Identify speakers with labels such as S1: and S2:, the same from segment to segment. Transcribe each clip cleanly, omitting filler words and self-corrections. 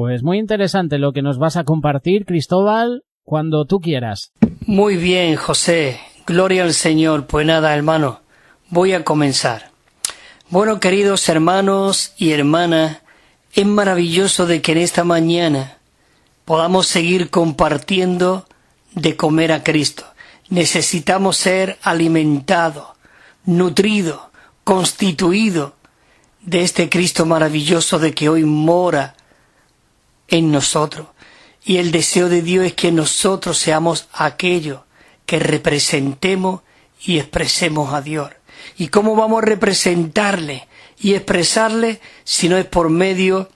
S1: Pues muy interesante lo que nos vas a compartir, Cristóbal, cuando tú quieras.
S2: Muy bien, José. Gloria al Señor. Pues nada, hermano, voy a comenzar. Bueno, queridos hermanos y hermanas, es maravilloso de que en esta mañana podamos seguir compartiendo de comer a Cristo. Necesitamos ser alimentados, nutridos, constituidos de este Cristo maravilloso de que hoy mora en nosotros. Y el deseo de Dios es que nosotros seamos aquellos que representemos y expresemos a Dios. ¿Y cómo vamos a representarle y expresarle si no es por medio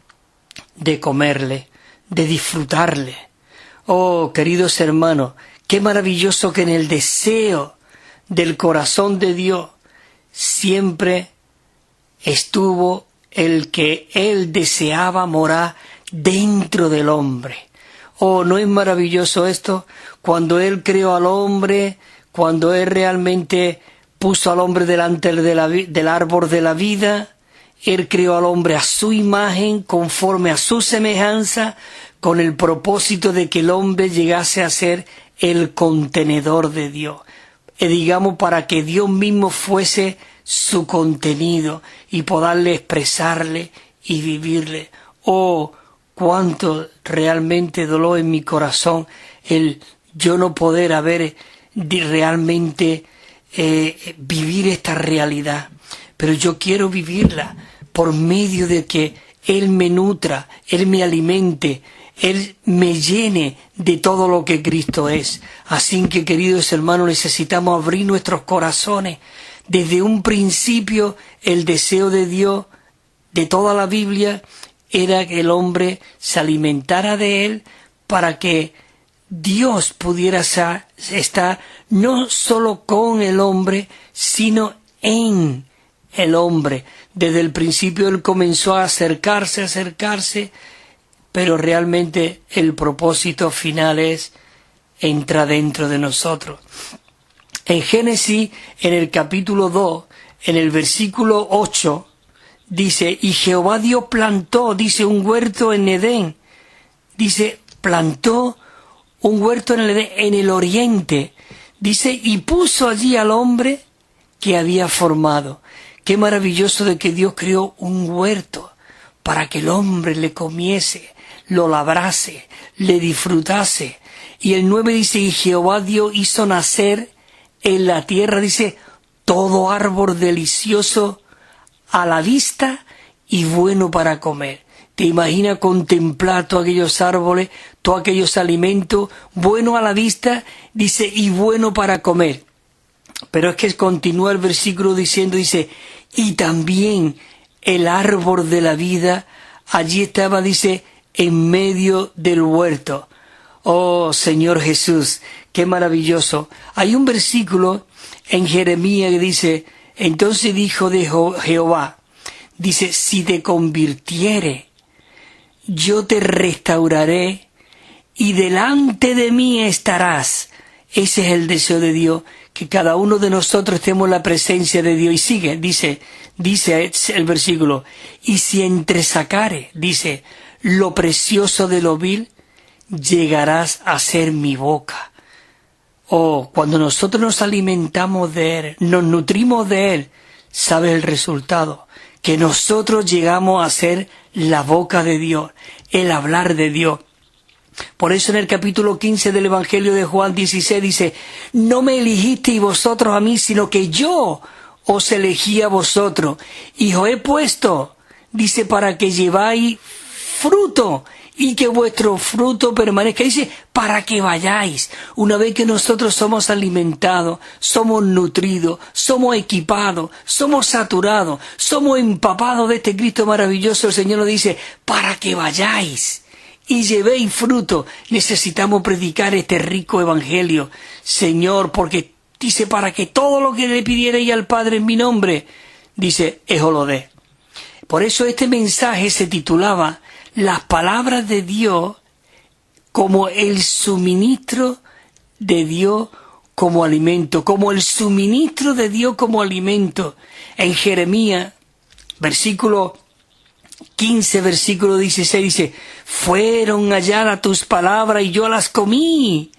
S2: de comerle, de disfrutarle? Oh, queridos hermanos, qué maravilloso que en el deseo del corazón de Dios siempre estuvo el que Él deseaba morar dentro del hombre. Oh, ¿no es maravilloso esto? Cuando Él creó al hombre, cuando Él realmente puso al hombre delante del árbol de la vida, Él creó al hombre a su imagen, conforme a su semejanza, con el propósito de que el hombre llegase a ser el contenedor de Dios. Digamos, para que Dios mismo fuese su contenido y poderle expresarle y vivirle. Oh, cuánto realmente dolor en mi corazón el yo no poder haber realmente vivir esta realidad. Pero yo quiero vivirla por medio de que Él me nutra, Él me alimente, Él me llene de todo lo que Cristo es. Así que, queridos hermanos, necesitamos abrir nuestros corazones. Desde un principio, el deseo de Dios, de toda la Biblia, era que el hombre se alimentara de Él para que Dios pudiera estar no solo con el hombre, sino en el hombre. Desde el principio Él comenzó a acercarse, pero realmente el propósito final es entrar dentro de nosotros. En Génesis, en el capítulo 2, en el versículo 8, dice, y Jehová Dios plantó, dice, un huerto en Edén. Dice, plantó un huerto en el Edén, en el oriente. Dice, y puso allí al hombre que había formado. Qué maravilloso de que Dios creó un huerto para que el hombre le comiese, lo labrase, le disfrutase. Y el 9 dice, y Jehová Dios hizo nacer en la tierra, dice, todo árbol delicioso a la vista y bueno para comer. ¿Te imaginas contemplar todos aquellos árboles, todos aquellos alimentos, bueno a la vista, dice, y bueno para comer? Pero es que continúa el versículo diciendo, dice, y también el árbol de la vida, allí estaba, dice, en medio del huerto. Oh, Señor Jesús, qué maravilloso. Hay un versículo en Jeremías que dice, entonces dijo de Jehová, dice, si te convirtiere, yo te restauraré y delante de mí estarás. Ese es el deseo de Dios, que cada uno de nosotros estemos en la presencia de Dios. Y sigue, dice el versículo, y si entresacare, dice, lo precioso de lo vil, llegarás a ser mi boca. Oh, cuando nosotros nos alimentamos de Él, nos nutrimos de Él, ¿sabe el resultado? Que nosotros llegamos a ser la boca de Dios, el hablar de Dios. Por eso en el capítulo 15 del Evangelio de Juan 16 dice, no me elegisteis vosotros a mí, sino que yo os elegí a vosotros, y os he puesto, dice, para que lleváis fruto, y que vuestro fruto permanezca, dice, para que vayáis. Una vez que nosotros somos alimentados, somos nutridos, somos equipados, somos saturados, somos empapados de este Cristo maravilloso, el Señor nos dice, para que vayáis y llevéis fruto. Necesitamos predicar este rico evangelio, Señor, porque dice, para que todo lo que le pidierais al Padre en mi nombre, dice, os lo dé. Por eso este mensaje se titulaba las palabras de Dios como el suministro de Dios como alimento, como el suministro de Dios como alimento. En Jeremías, versículo 15, versículo 16, dice: fueron halladas tus palabras y yo las comí,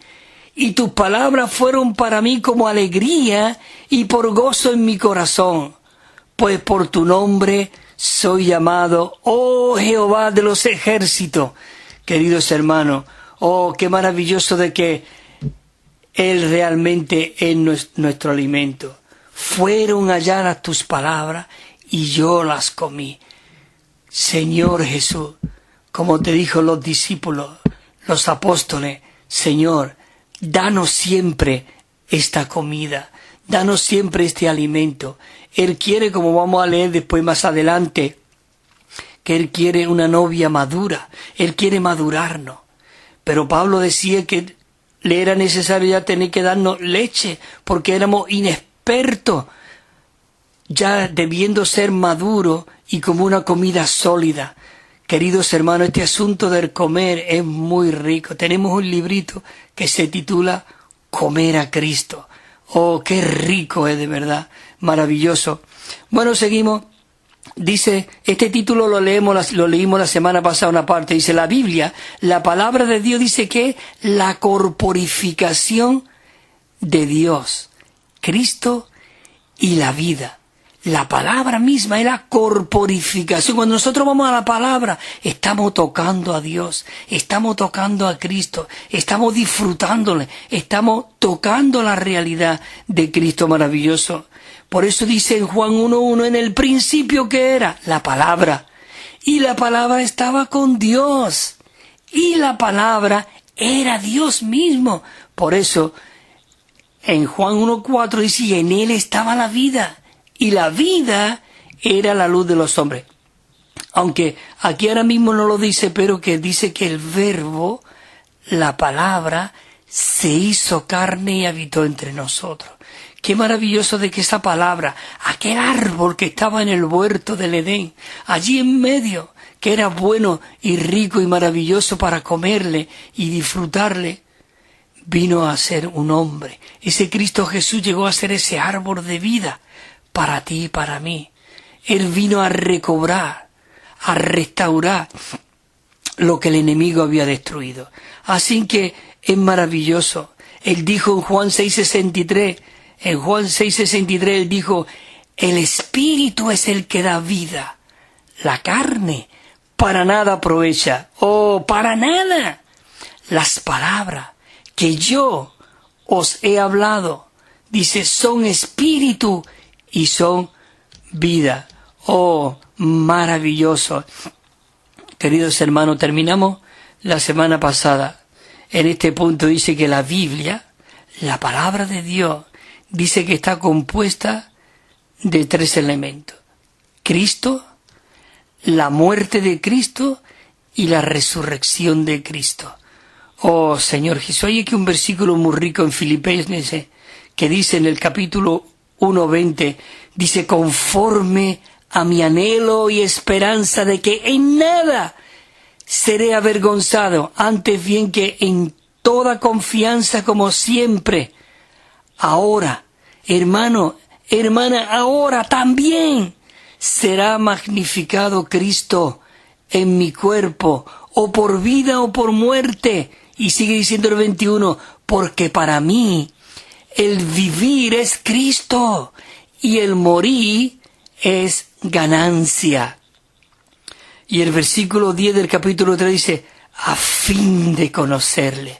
S2: y tus palabras fueron para mí como alegría y por gozo en mi corazón, pues por tu nombre soy llamado, oh Jehová de los ejércitos. Queridos hermanos, oh, qué maravilloso de que Él realmente es nuestro alimento. Fueron halladas tus palabras y yo las comí. Señor Jesús, como te dijo los discípulos, los apóstoles: Señor, danos siempre esta comida, danos siempre este alimento. Él quiere, como vamos a leer después más adelante, que Él quiere una novia madura, Él quiere madurarnos. Pero Pablo decía que le era necesario ya tener que darnos leche, porque éramos inexpertos, ya debiendo ser maduros y como una comida sólida. Queridos hermanos, este asunto del comer es muy rico. Tenemos un librito que se titula Comer a Cristo. Oh, qué rico es, de verdad, maravilloso. Bueno, seguimos. Dice, este título lo leímos la semana pasada una parte. Dice, la Biblia, la palabra de Dios dice que la corporificación de Dios, Cristo y la vida. La palabra misma es la corporificación. Cuando nosotros vamos a la palabra, estamos tocando a Dios, estamos tocando a Cristo, estamos disfrutándole, estamos tocando la realidad de Cristo maravilloso. Por eso dice en Juan 1:1, en el principio, ¿qué era? La palabra. Y la palabra estaba con Dios. Y la palabra era Dios mismo. Por eso, en Juan 1:4 dice, y en él estaba la vida. Y la vida era la luz de los hombres. Aunque aquí ahora mismo no lo dice, pero que dice que el verbo, la palabra, se hizo carne y habitó entre nosotros. Qué maravilloso de que esa palabra, aquel árbol que estaba en el huerto del Edén, allí en medio, que era bueno y rico y maravilloso para comerle y disfrutarle, vino a ser un hombre. Ese Cristo Jesús llegó a ser ese árbol de vida para ti y para mí. Él vino a recobrar, a restaurar lo que el enemigo había destruido. Así que es maravilloso. Él dijo en Juan 6:63, él dijo, el Espíritu es el que da vida. La carne para nada aprovecha. Oh, para nada. Las palabras que yo os he hablado, dice, son espíritu y son vida. Oh, maravilloso. Queridos hermanos, terminamos la semana pasada. En este punto dice que la Biblia, la palabra de Dios, dice que está compuesta de 3 elementos. Cristo, la muerte de Cristo y la resurrección de Cristo. Oh, Señor Jesús, hay aquí un versículo muy rico en Filipenses que dice en el capítulo 1:20, dice, conforme a mi anhelo y esperanza de que en nada seré avergonzado, antes bien que en toda confianza como siempre, ahora, hermano, hermana, ahora también será magnificado Cristo en mi cuerpo, o por vida o por muerte. Y sigue diciendo el 21, porque para mí el vivir es Cristo y el morir es ganancia. Y el versículo 10 del capítulo 3 dice, a fin de conocerle.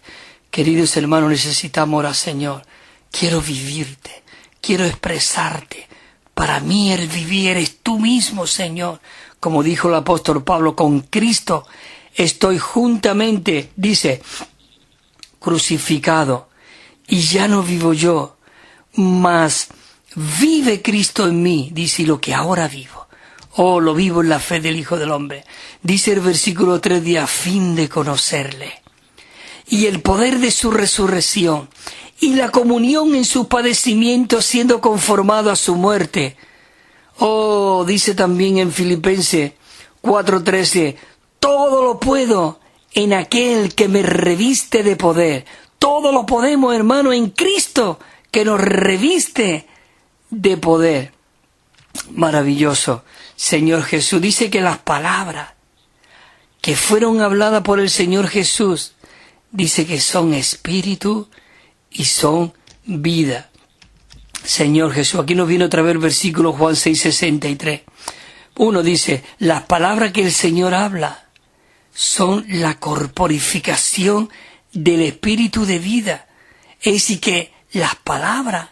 S2: Queridos hermanos, necesitamos orar, Señor, quiero vivirte, quiero expresarte. Para mí el vivir eres tú mismo, Señor. Como dijo el apóstol Pablo, con Cristo estoy juntamente, dice, crucificado. Y ya no vivo yo, mas vive Cristo en mí, dice, y lo que ahora vivo. Oh, lo vivo en la fe del Hijo del Hombre. Dice el versículo 3, de a fin de conocerle. Y el poder de su resurrección. Y la comunión en sus padecimientos, siendo conformado a su muerte. Oh, dice también en Filipenses 4:13, todo lo puedo en aquel que me reviste de poder. Todo lo podemos, hermano, en Cristo, que nos reviste de poder. Maravilloso. Señor Jesús. Dice que las palabras que fueron habladas por el Señor Jesús, dice que son espíritu y son vida. Señor Jesús, aquí nos viene otra vez el versículo Juan 6:63. Uno dice, las palabras que el Señor habla son la corporificación del espíritu de vida. Es decir, que las palabras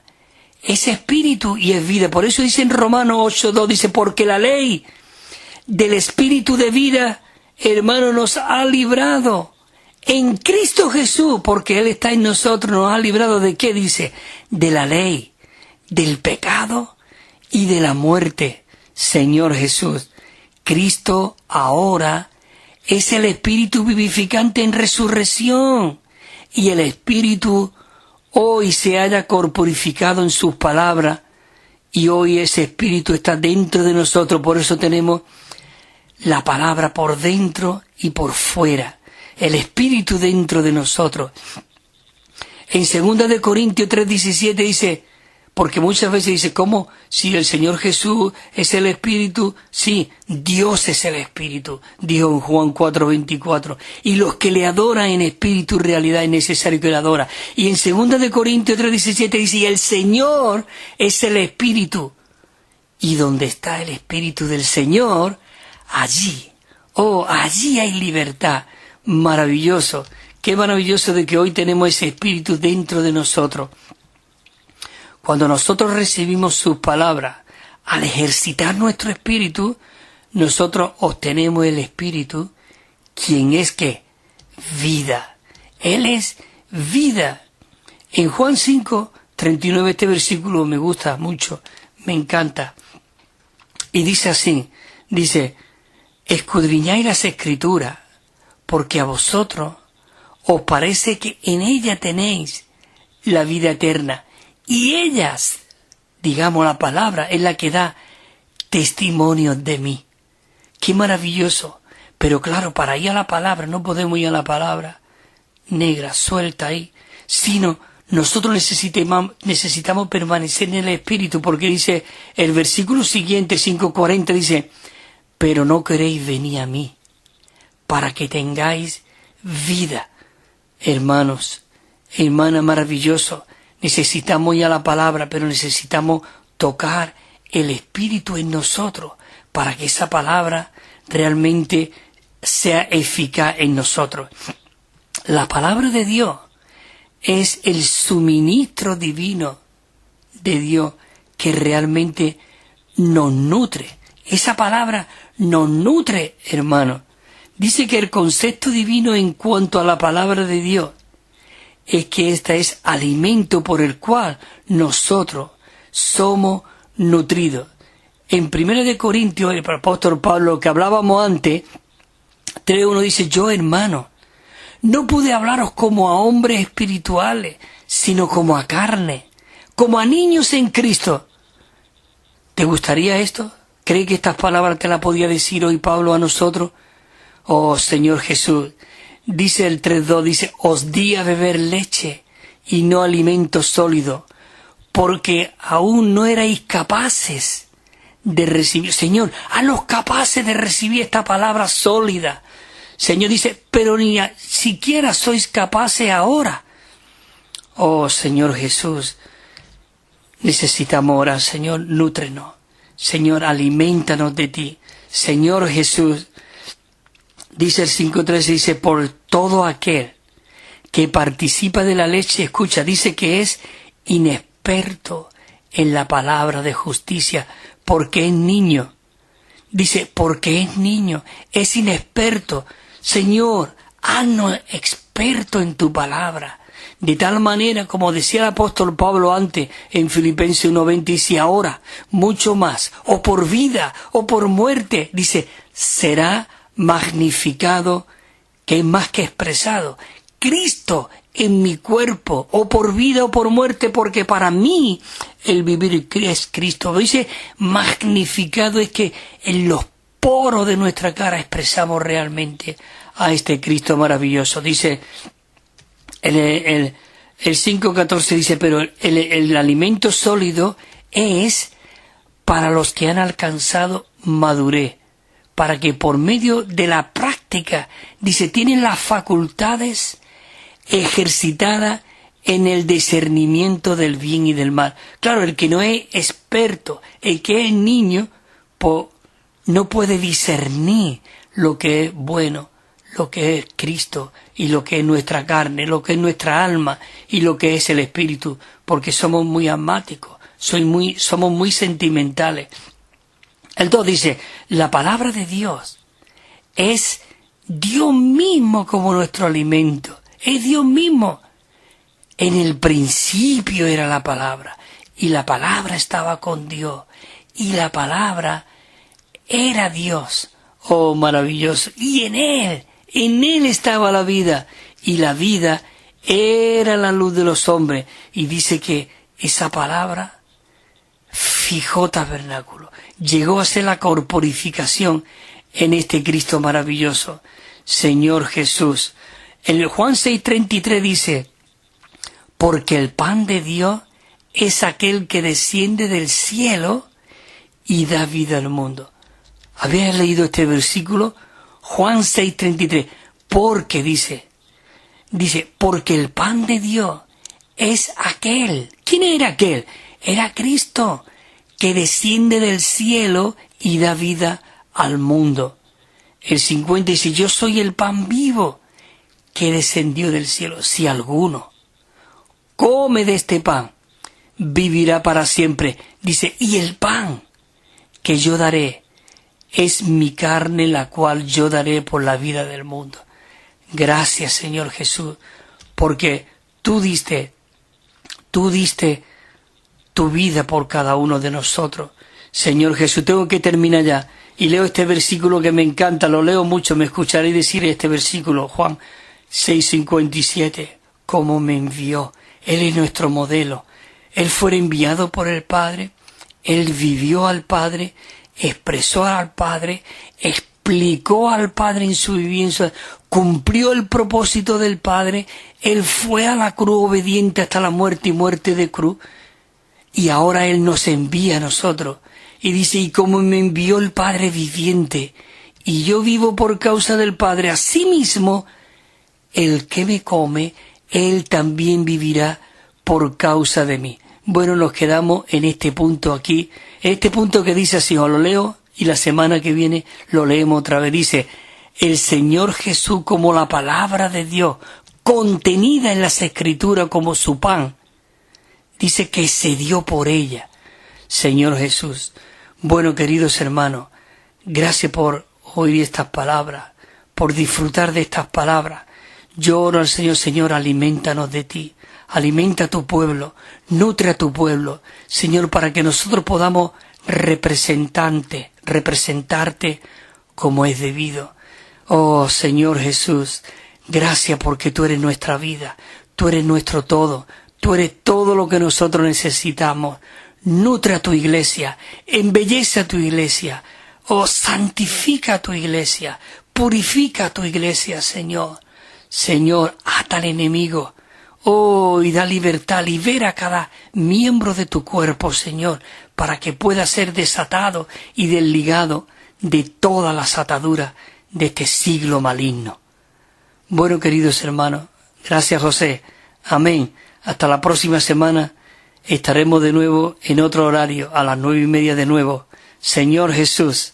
S2: es espíritu y es vida. Por eso dice en Romanos 8:2, dice, porque la ley del espíritu de vida, hermano, nos ha librado en Cristo Jesús, porque Él está en nosotros, nos ha librado ¿de qué? Dice, de la ley, del pecado y de la muerte. Señor Jesús, Cristo ahora es el espíritu vivificante en resurrección, y el espíritu hoy se haya corporificado en sus palabras, y hoy ese espíritu está dentro de nosotros. Por eso tenemos la palabra por dentro y por fuera, el espíritu dentro de nosotros. En 2 de Corintios 3:17 dice, porque muchas veces dice, ¿cómo? Si el Señor Jesús es el Espíritu, sí, Dios es el Espíritu, dijo en Juan 4:24. Y los que le adoran en espíritu y realidad es necesario que le adoren. Y en 2 de Corintios 3:17 dice, y el Señor es el Espíritu. Y donde está el Espíritu del Señor, allí, allí hay libertad. Maravilloso. Qué maravilloso de que hoy tenemos ese Espíritu dentro de nosotros. Cuando nosotros recibimos sus palabras, al ejercitar nuestro espíritu, nosotros obtenemos el Espíritu, quien es ¿qué? Vida. Él es vida. En Juan 5:39 este versículo me gusta mucho, me encanta. Y dice así, dice, escudriñáis las Escrituras, porque a vosotros os parece que en ella tenéis la vida eterna. Y ellas, digamos la palabra, es la que da testimonio de mí. Qué maravilloso. Pero claro, para ir a la palabra, no podemos ir a la palabra negra, suelta ahí, sino nosotros necesitamos permanecer en el Espíritu, porque dice el versículo siguiente, 5:40, dice, pero no queréis venir a mí, para que tengáis vida. Hermanos, hermanas, maravilloso. Necesitamos ir a la palabra, pero necesitamos tocar el Espíritu en nosotros para que esa palabra realmente sea eficaz en nosotros. La palabra de Dios es el suministro divino de Dios que realmente nos nutre. Esa palabra nos nutre, hermano. Dice que el concepto divino en cuanto a la palabra de Dios es que esta es alimento por el cual nosotros somos nutridos. En 1 de Corintios, el apóstol Pablo, que hablábamos antes, 3:1 dice, yo hermano, no pude hablaros como a hombres espirituales, sino como a carne, como a niños en Cristo. ¿Te gustaría esto? ¿Cree que estas palabras te las podía decir hoy Pablo a nosotros? Oh Señor Jesús, dice el 3:2, dice, os di a beber leche y no alimento sólido, porque aún no erais capaces de recibir. Señor, haznos capaces de recibir esta palabra sólida. Señor dice, pero ni siquiera sois capaces ahora. Oh Señor Jesús, necesitamos orar. Señor, nútrenos. Señor, alimentanos de ti. Señor Jesús, dice el 5:13, dice, por todo aquel que participa de la leche, escucha, dice que es inexperto en la palabra de justicia, porque es niño. Dice, porque es niño, es inexperto. Señor, haznos experto en tu palabra. De tal manera, como decía el apóstol Pablo antes en Filipenses 1:20, dice, ahora, mucho más, o por vida, o por muerte, dice, será magnificado, que es más que expresado, Cristo en mi cuerpo, o por vida o por muerte, porque para mí el vivir es Cristo. Dice, magnificado es que en los poros de nuestra cara expresamos realmente a este Cristo maravilloso. Dice el 5:14, dice, pero el alimento sólido es para los que han alcanzado madurez, para que por medio de la práctica, dice, tienen las facultades ejercitadas en el discernimiento del bien y del mal. Claro, el que no es experto, el que es niño, pues no puede discernir lo que es bueno, lo que es Cristo y lo que es nuestra carne, lo que es nuestra alma y lo que es el espíritu, porque somos muy asmáticos, somos muy sentimentales. Entonces dice, la palabra de Dios es Dios mismo como nuestro alimento, es Dios mismo. En el principio era la palabra, y la palabra estaba con Dios, y la palabra era Dios. Oh, maravilloso. Y en Él estaba la vida, y la vida era la luz de los hombres. Y dice que esa palabra fijó tabernáculo, llegó a ser la corporificación en este Cristo maravilloso, Señor Jesús. En el Juan 6:33 dice, porque el pan de Dios es aquel que desciende del cielo y da vida al mundo. ¿Habéis leído este versículo? Juan 6:33. Porque dice, porque el pan de Dios es aquel. ¿Quién era aquel? Era Cristo, que desciende del cielo y da vida al mundo. El 50 dice, yo soy el pan vivo que descendió del cielo. Si alguno come de este pan, vivirá para siempre. Dice, y el pan que yo daré es mi carne, la cual yo daré por la vida del mundo. Gracias, Señor Jesús, porque tú diste tu vida por cada uno de nosotros. Señor Jesús, tengo que terminar ya, y leo este versículo que me encanta, lo leo mucho, me escucharéis decir este versículo, Juan 6:57, cómo me envió. Él es nuestro modelo. Él fue enviado por el Padre, Él vivió al Padre, expresó al Padre, explicó al Padre en su vivencia, cumplió el propósito del Padre, Él fue a la cruz obediente hasta la muerte y muerte de cruz, y ahora Él nos envía a nosotros. Y dice, y como me envió el Padre viviente, y yo vivo por causa del Padre, asimismo, el que me come, Él también vivirá por causa de mí. Bueno, nos quedamos en este punto aquí, este punto que dice así, os lo leo, y la semana que viene lo leemos otra vez. Dice, el Señor Jesús como la palabra de Dios, contenida en las Escrituras como su pan, dice que se dio por ella. Señor Jesús, bueno, queridos hermanos, gracias por oír estas palabras, por disfrutar de estas palabras. Yo oro al Señor, Señor, aliméntanos de ti, alimenta a tu pueblo, nutre a tu pueblo, Señor, para que nosotros podamos representarte como es debido. Oh, Señor Jesús, gracias porque tú eres nuestra vida, tú eres nuestro todo, tú eres todo lo que nosotros necesitamos. Nutre a tu iglesia, embellece a tu iglesia, oh, santifica a tu iglesia, purifica a tu iglesia, Señor. Señor, ata al enemigo, oh, y da libertad, libera a cada miembro de tu cuerpo, Señor, para que pueda ser desatado y desligado de todas las ataduras de este siglo maligno. Bueno, queridos hermanos, gracias, José. Amén. Hasta la próxima semana. Estaremos de nuevo en otro horario, a las 9:30 de nuevo. Señor Jesús,